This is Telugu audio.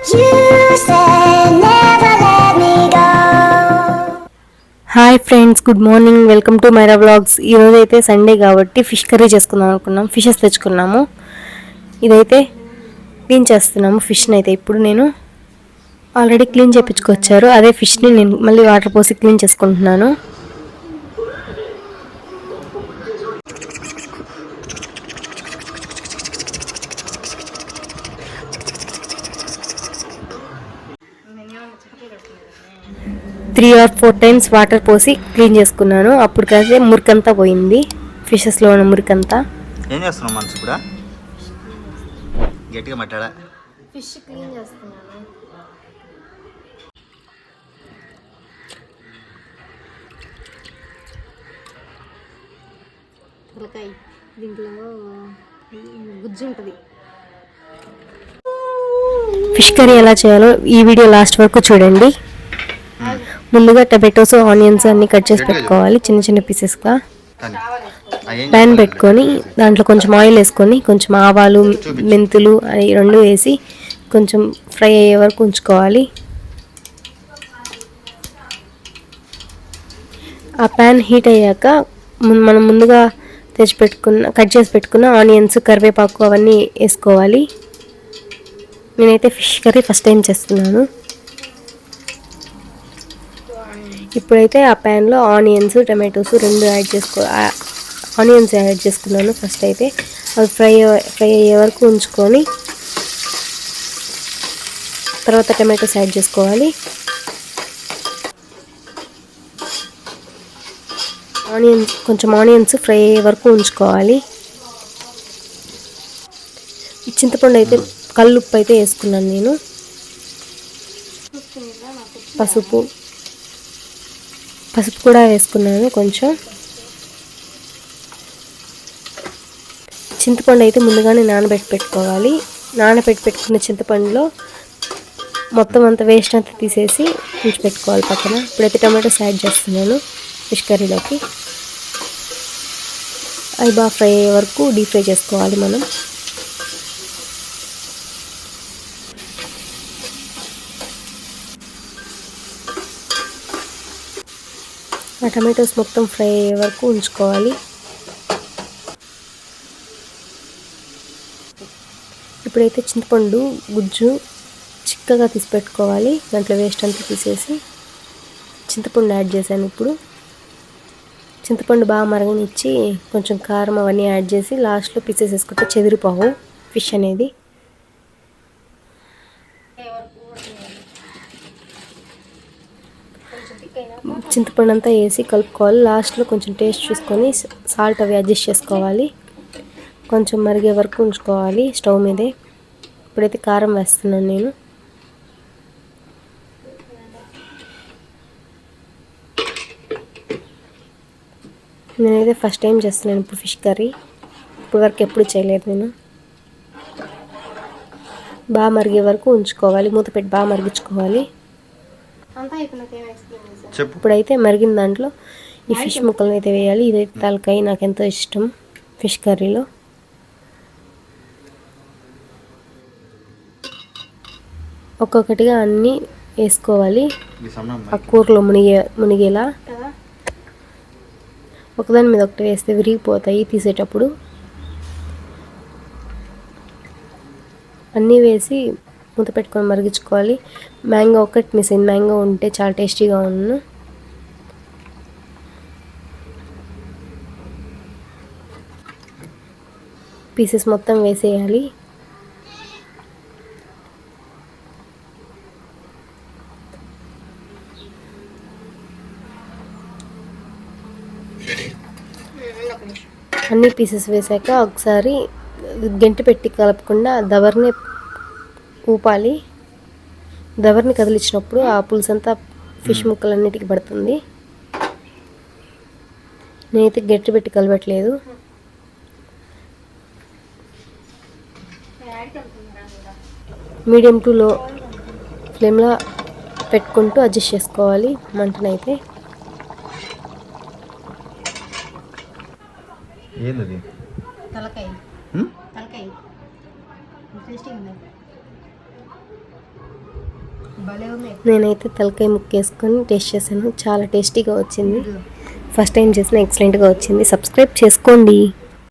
Hi friends, good morning. Welcome to Myra vlogs. ఈరోజు అయితే సండే కాబట్టి ఫిష్ కర్రీ చేసుకుందాం అనుకున్నాం. ఫిషెస్ తెచ్చుకున్నాము. ఇదైతే క్లీన్ చేస్తున్నాము ఫిష్ని. అయితే ఇప్పుడు నేను ఆల్రెడీ క్లీన్ చేయించుకొచ్చారు. అదే ఫిష్ని నేను మళ్ళీ వాటర్ పోసి క్లీన్ చేసుకుంటున్నాను. Three or four times water పోసి క్లీన్ చేసుకున్నాను. అప్పుడు కాసే మురికంతా పోయింది, ఫిషెస్లో ఉన్న మురికంతా. ఏం చేస్తున్నావు మనసు కూడా గట్టిగా మాట్లాడా? ఫిష్ క్లీన్ చేస్తున్నాను. దీంట్లో గుజ్జు ఉంటుంది. ఫిష్ కర్రీ ఎలా చేయాలో ఈ వీడియో లాస్ట్ వరకు చూడండి. ముందుగా టమాటోస్, ఆనియన్స్ అన్ని కట్ చేసి పెట్టుకోవాలి చిన్న చిన్న పీసెస్గా. ప్యాన్ పెట్టుకొని దాంట్లో కొంచెం ఆయిల్ వేసుకొని కొంచెం ఆవాలు, మెంతులు అవి రెండు వేసి కొంచెం ఫ్రై అయ్యే వరకు ఉంచుకోవాలి. ఆ ప్యాన్ హీట్ అయ్యాక మనం ముందుగా కట్ చేసి పెట్టుకున్న ఆనియన్స్, కరివేపాకు అవన్నీ వేసుకోవాలి. నేనైతే ఫిష్ కర్రీ ఫస్ట్ టైం చేస్తున్నాను. ఇప్పుడైతే ఆ ప్యాన్లో ఆనియన్స్, టమాటోస్ రెండు ఆనియన్స్ యాడ్ చేసుకున్నాను. ఫస్ట్ అయితే అవి ఫ్రై అయ్యే వరకు ఉంచుకొని తర్వాత టమాటోస్ యాడ్ చేసుకోవాలి. ఆనియన్స్ ఫ్రై అయ్యే వరకు ఉంచుకోవాలి. చింతపండు అయితే కల్లుప్పు అయితే వేసుకున్నాను నేను. పసుపు కూడా వేసుకున్నాను కొంచెం. చింతపండు అయితే ముందుగానే పెట్టుకోవాలి. పెట్టుకున్న చింతపండులో మొత్తం అంతా వేస్ట్ అంతా తీసేసి పెట్టుకోవాలి పక్కన. ఇప్పుడైతే టమాటోస్ యాడ్ చేస్తున్నాను ఫిష్ కర్రీలోకి. అవి బాగా ఫ్రై అయ్యే వరకు డీప్ ఫ్రై చేసుకోవాలి మనం. ఆ టమాటోస్ మొత్తం ఫ్రై అయ్యే వరకు ఉంచుకోవాలి. ఇప్పుడైతే చింతపండు గుజ్జు చిక్కగా తీసి పెట్టుకోవాలి. దాంట్లో వేస్ట్ అంతా తీసేసి చింతపండు యాడ్ చేశాను. ఇప్పుడు చింతపండు బాగా మరగనిచ్చి కొంచెం కారం అవన్నీ యాడ్ చేసి లాస్ట్లో పీసెస్ వేసుకుంటే చెదిరిపోవు ఫిష్ అనేది. చింతపండు అంతా వేసి కలుపుకోవాలి. లాస్ట్లో కొంచెం టేస్ట్ చూసుకొని సాల్ట్ అవి అడ్జస్ట్ చేసుకోవాలి. కొంచెం మరిగే వరకు ఉంచుకోవాలి స్టవ్ మీదే. ఇప్పుడైతే కారం వేస్తున్నాను నేను. నేనైతే ఫస్ట్ టైం చేస్తున్నాను ఇప్పుడు ఫిష్ కర్రీ. ఇప్పటివరకు ఎప్పుడు చేయలేదు నేను. బాగా మరిగే వరకు ఉంచుకోవాలి, మూత పెట్టి బాగా మరిగించుకోవాలి. ఇప్పుడైతే మరిగిన దాంట్లో ఈ ఫిష్ ముక్కలను అయితే వేయాలి. ఇదైతే తలకాయ, నాకు ఎంతో ఇష్టం ఫిష్ కర్రీలో. ఒక్కొక్కటిగా అన్నీ వేసుకోవాలి ఆ కూరలో మునిగేలా. ఒకదాని మీద ఒకటి వేస్తే విరిగిపోతాయి తీసేటప్పుడు. అన్నీ వేసి మూత పెట్టుకొని మరిగించుకోవాలి. మ్యాంగో ఒకటి మిస్ అయింది. మ్యాంగో ఉంటే చాలా టేస్టీగా ఉంది. పీసెస్ మొత్తం వేసేయాలి. అన్ని పీసెస్ వేసాక ఒకసారి గంటి పెట్టి కలపకుండా దవర్ని ఊపాలి. దవర్ని కదిలించినప్పుడు ఆ పులుసు అంతా ఫిష్ ముక్కలన్నిటికీ పడుతుంది. నేనైతే గట్టి పెట్టి కలపట్లేదు. మీడియం టు లో ఫ్లేమ్లో పెట్టుకుంటూ అడ్జస్ట్ చేసుకోవాలి మంటనైతే. ఏంది తలకాయ తలకాయ టేస్టీ ఉంది. నేనైతే తలకాయ ముక్కేసుకొని టేస్ట్ చేశాను, చాలా టేస్టీగా వచ్చింది. ఫస్ట్ టైం చేసిన ఎక్సలెంట్గా వచ్చింది. సబ్స్క్రైబ్ చేసుకోండి.